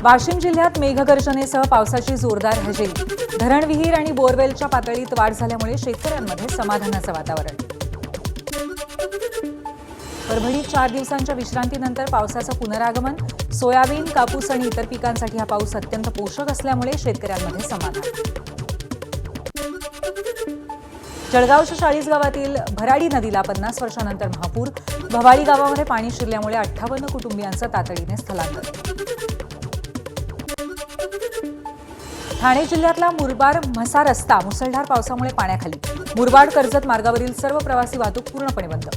वाशिम जिल्ह्यात मेघगर्जनेसह पावसाची जोरदार हजेरी। धरण, विहीर आणि बोरवेलच्या पातळीत वाढ झाल्यामुळे शेतकऱ्यांमध्ये समाधानाचं वातावरण। परभणीत 4 दिवसांच्या विश्रांतीनंतर पावसाचं पुनरागमन। सोयाबीन, कापूस आणि इतर पिकांसाठी हा पाऊस अत्यंत पोषक असल्यामुळे शेतकऱ्यांमध्ये समाधान। जळगावच्या 40 गावातील भराडी नदीला 50 वर्षांनंतर महापूर। भवाळी गावामध्ये पाणी शिरल्यामुळे 58 कुटुंबियांचं तातडीने स्थलांतर। ठाणे जिल्ह्यातला मुरबाड-म्हसा रस्ता मुसळधार पावसामुळे पाण्याखाली। मुरबाड-कर्जत मार्गावरील सर्व प्रवासी वाहतूक पूर्णपणे बंद।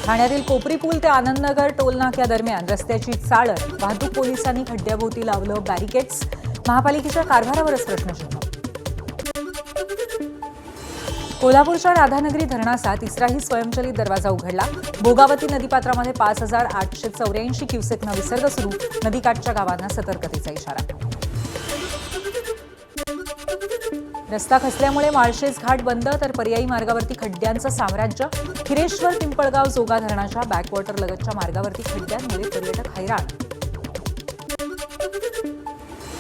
ठाण्यातील कोपरी पूल ते आनंदनगर टोलनाक्यादरम्यान रस्त्याची चाळण। वाहतूक पोलिसांनी खड्ड्याभोवती लावलं बॅरिकेड्स। महापालिकेच्या कारभारावरच प्रश्नचिन्ह। कोल्हापूरच्या राधानगरी धरणाचा तिसराही स्वयंचलित दरवाजा उघडला। भोगावती नदीपात्रामध्ये 5,884 क्युसेकनं विसर्ग सुरू। नदीकाठच्या गावांना सतर्कतेचा इशारा। रस्ता खचल्यामुळे माळशेज घाट बंद, तर पर्यायी मार्गावरती खड्ड्यांचं साम्राज्य। खिरेश्वर, पिंपळगाव, जोगा धरणाच्या बॅकवॉटर लगतच्या मार्गावरती खड्ड्यांमुळे पर्यटक हैराण।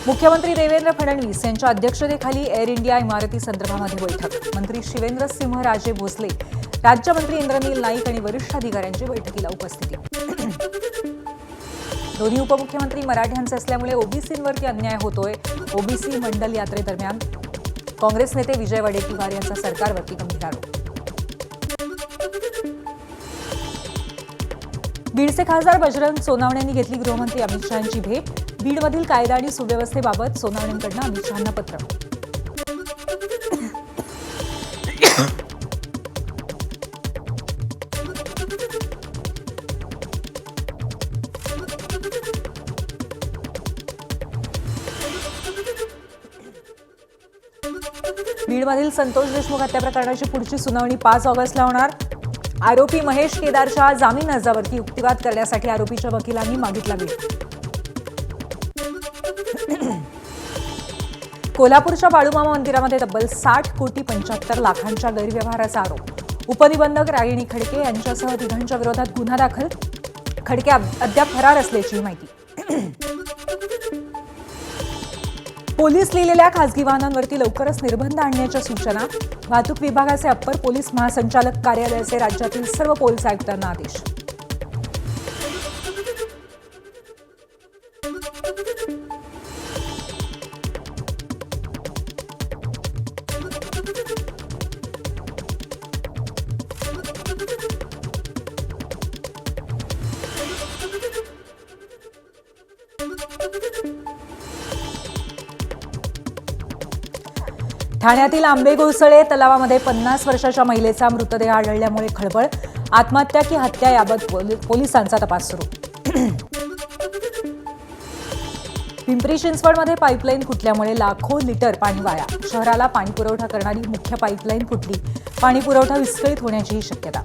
मुख्यमंत्री देवेंद्र फडणवीस यांच्या अध्यक्षतेखाली एअर इंडिया इमारती संदर्भामध्ये बैठक। मंत्री शिवेंद्रसिंहराजे भोसले, राज्यमंत्री इंद्रनील नाईक आणि वरिष्ठ अधिकाऱ्यांची बैठकीला उपस्थिती। दोन्ही उपमुख्यमंत्री मराठ्यांचे असल्यामुळे ओबीसींवरती अन्याय होतोय। ओबीसी मंडल यात्रेदरम्यान काँग्रेस नेते विजय वडेट्टीवार यांचा सरकारवरती गंभीर आरोप। बीडचे खासदार बजरंग सोनावणे यांनी घेतली गृहमंत्री अमित शहांची भेट। बीडमधील कायदा आणि सुव्यवस्थेबाबत सोनावणेंकडून अमित शहांना पत्र। बीडमधील संतोष देशमुख हत्या प्रकरणाची पुढची सुनावणी 5 ऑगस्टला होणार। आरोपी महेश केदारच्या जामीन अर्जावरती युक्तिवाद करण्यासाठी आरोपीच्या वकिलांनी मागितला वेळ। कोल्हापूरच्या बाळूमामा मंदिरामध्ये तब्बल 60 कोटी 75 लाखांच्या गैरव्यवहाराचा आरोप। उपनिबंधक रागिणी खडके यांच्यासह तिघांच्या विरोधात गुन्हा दाखल। खडके अद्याप फरार असल्याची माहिती। पोलीस लिहिलेल्या खासगी वाहनांवरती लवकरच निर्बंध आणण्याच्या सूचना। वाहतूक विभागाचे अप्पर पोलीस महासंचालक कार्यालयाचे राज्यातील सर्व पोलीस आयुक्तांना आदेश। ठाण्यातील आंबेघोसळे तलावामध्ये 50 वर्षाच्या महिलेचा मृतदेह आढळल्यामुळे खळबळ। आत्महत्या की हत्या याबाबत पोलिसांचा तपास सुरू। पिंपरी चिंचवडमध्ये पाईपलाईन फुटल्यामुळे लाखो लिटर पाणी वाया। शहराला पाणी पुरवठा करणारी मुख्य पाईपलाईन फुटली। पाणी पुरवठा विस्कळीत होण्याचीही शक्यता।